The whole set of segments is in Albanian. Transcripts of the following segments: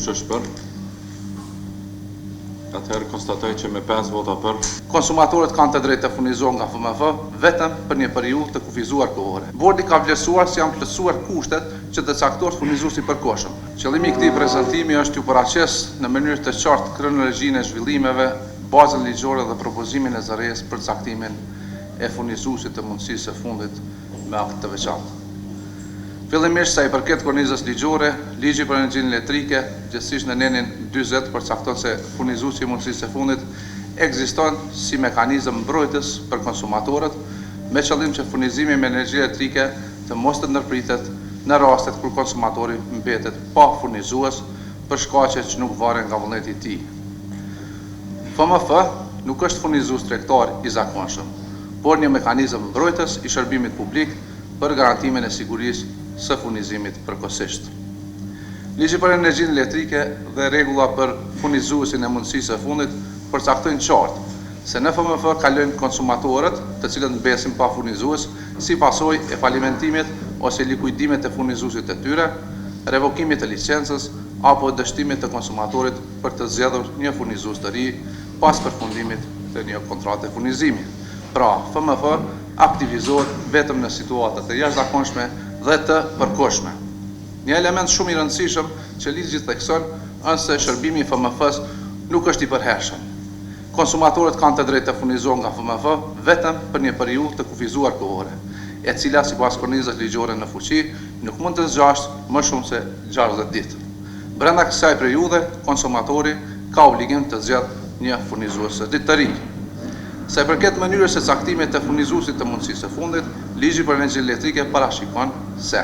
Kush është për? Atëherë konstatoj që me 5 vota për. Konsumatorët kanë të drejtë të furnizohen nga FMF vetëm për një periudhë të kufizuar kohore. Bordi ka vlerësuar se janë plotësuar kushtet që të caktohet furnizuesi i përkohshëm. Qëllimi i këtij prezantimi është t'ju paraqes në mënyrë të qartë kronologjinë e zhvillimeve, bazën ligjore dhe propozimin e ZRE-s për caktimin e furnizuesit të mundësisë së fundit me akt të veçantë. Fillimisht sa i përket kornizës ligjore, ligji për energjinë elektrike, gjithsesi në nenin 40 përcakton se furnizuesi i mundësisë së fundit ekziston si mekanizëm mbrojtës për konsumatorët, me qëllim që furnizimi me energji elektrike të mos të ndërpritet në rastet kur konsumatori mbetet pa furnizues për shkaqe që nuk varen nga vullneti i tij. FMF nuk është furnizues tregtar i zakonshëm, por një mekanizëm mbrojtës i shërbimit publik për garantimin e sigurisë së furnizimit përkohësisht. Ligji për energjinë elektrike dhe rregulla për furnizuesin e mundësisë së fundit përcaktojnë qartë se në FMF kalojnë konsumatorët, të cilët mbesin pa furnizues, si pasojë e falimentimit ose likuidimet të furnizuesit të tyre, revokimit të licencës apo dështimit të konsumatorit për të zgjedhur një furnizues të ri pas përfundimit të një kontrate furnizimi. Pra, FMF aktivizohet vetëm në situatat e jashtëzakonshme dhe të përkohshme. Një element shumë i rëndësishëm që ligji thekson është se shërbimi i FMF-s nuk është i përhershëm. Konsumatorët kanë të drejtë të furnizohen nga FMF vetëm për një periudhë të kufizuar kohore, e cila sipas kornizës ligjore në fuqi nuk mund të zgjasë më shumë se 60 ditë. Brenda kësaj periudhe, konsumatori ka obligim të zgjedhë një furnizues të ri. Sa i përket mënyrës së caktimit të furnizuesit të mundësisë së fundit, ligji për energjinë elektrike parashikon se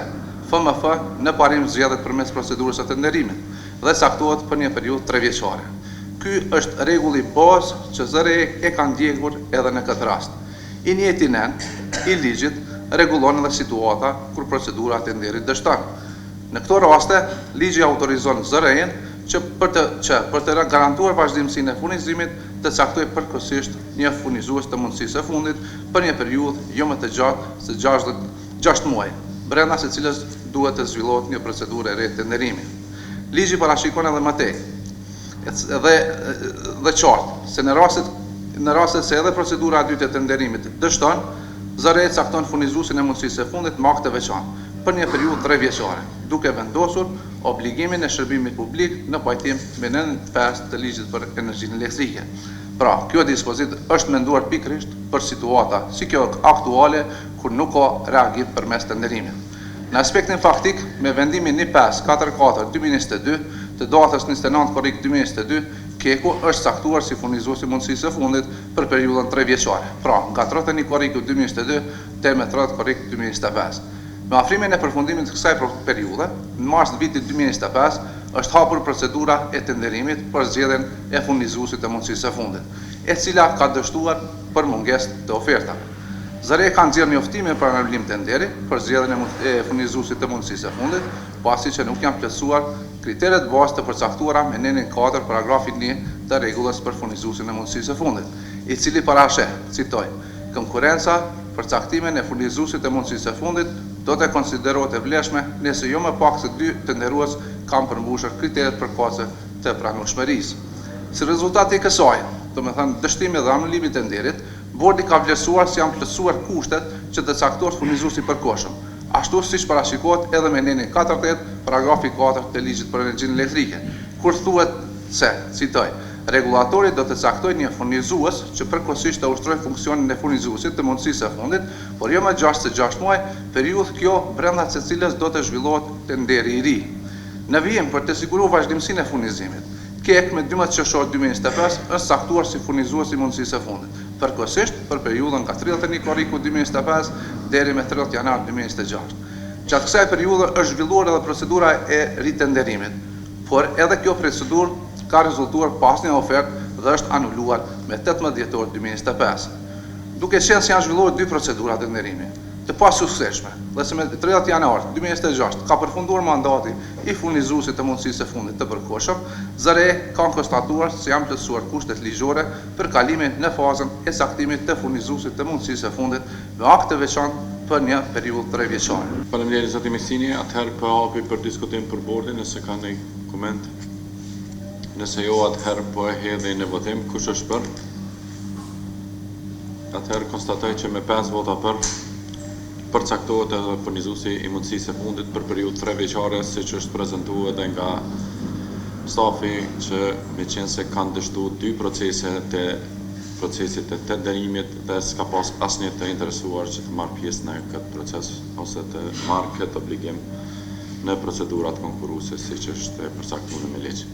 FMF në parim zgjedhet përmes procedurës së tenderimit dhe caktohet për një periudhë 3 vjeçare. Ky është rregulli bazë që ZRE e ka ndjekur edhe në këtë rast. I njëjti nen i ligjit rregullon edhe situata kur procedura e tenderit dështon. Në këto raste, ligji autorizon ZRE-n që për të garantuar vazhdimsinë e furnizimit të caktojë përkohësisht një furnizues të mundësisë së fundit për një periudhë jo më të gjatë se 6 muaj, brenda së cilës duhet të zhvillohet një procedurë e re tenderimi. Ligji parashikon edhe më tej dhe qartë se në rastet se edhe procedura e dytë e tenderimit dështon, ZRE cakton furnizuesin e mundësisë së fundit me akt të veçantë për një periudhë 3 vjeçare, duke vendosur obligimin e shërbimit publik në pajtim me nënin 5 të ligjit për energjinë elektrike. Pra, kjo dispozit është menduar pikërisht për situata si kjo aktuale kur nuk ka reagim përmes tenderimit. Në aspektin faktik, me vendimin 1544/2022 të datës 29 korrik 2022, Keku është caktuar si furnizues i mundësisë së fundit për periudhën 3 vjeçare. Pra, nga 31 korrik 2022 deri me 30 korrik 2025. Me afrimin e përfundimit të kësaj periudhe, në mars të vitit 2025, është hapur procedura e tenderimit për zgjedhjen e furnizuesit të mundësisë së fundit, e cila ka dështuar për mungesë të ofertave. ZRE ka nxjerrë njoftimin për anulim tenderi për zgjedhjen e furnizuesit të mundësisë së fundit, pasi që nuk janë plotësuar kriteret bazë të përcaktuara me nenin 4 paragrafi 1 të rregullës për furnizuesin e mundësisë së fundit, i cili parasheh, citoj, konkurenca për caktimin e furnizuesit të mundësisë së fundit do të konsiderohet e vlefshme nëse jo më pak se 2 tenderues kanë përmbushur kriteret përkatëse të pranueshmërisë. Si rezultati i kësaj, domethënë dështimi dhe anulimi i tenderit, bordi ka vlerësuar se janë plotësuar kushtet që të caktohet furnizuesi i përkohshëm, ashtu siç parashikohet edhe me nenin 48 paragrafi 4 të ligjit për energjinë elektrike, kur thuhet se, citoj, regulatori do të caktojë një furnizues që përkohësisht të ushtrojë funksionin e furnizuesit të mundësisë së fundit, por jo më gjatë se 6 muaj, periudhë kjo brenda të cilës do të zhvillohet tenderi i ri. Në vijim për të siguruar vazhdimsinë e furnizimit, KEK me 12 qershor 2025 është caktuar si furnizues i mundësisë së fundit, përkohësisht për periudhën nga 31 korriku 2025 deri me 30 janar 2026. Gjatë kësaj periudhe është zhvilluar edhe procedura e ritenderimit, por edhe kjo procedurë ka rezultuar pas një ofertë dhe është anuluar me 18 dhjetor 2025. Duke qenë se janë zhvilluar 2 procedura tenderimi, të pasuksesshme, dhe se me 30 janar 2026 ka përfunduar mandati i furnizuesit të mundësisë së fundit të përkohshëm, ZRE kanë konstatuar se janë plotësuar kushtet ligjore për kalimin në fazën e caktimit të furnizuesit të mundësisë së fundit me akt të veçantë për një periudhë 3 vjeçare. Faleminderit zoti Mesini, atëherë po hapi për diskutim për bordin nëse ka ndonjë koment. Nëse jo, atëherë po e hedhi në votim. Kush është për? Atëherë konstatoj që me 5 vota për, përcaktohet edhe furnizuesi i mundësisë së fundit për periudhë 3 vjeçare, siç është prezantuar edhe nga stafi, që me qenë se kanë dështuar 2 proceset e tenderimit dhe s'ka pas asnjë të interesuar që të marrë pjesë në këtë proces ose të marrë këtë obligim në procedurat konkurruese, siç është e përcaktuar me ligj.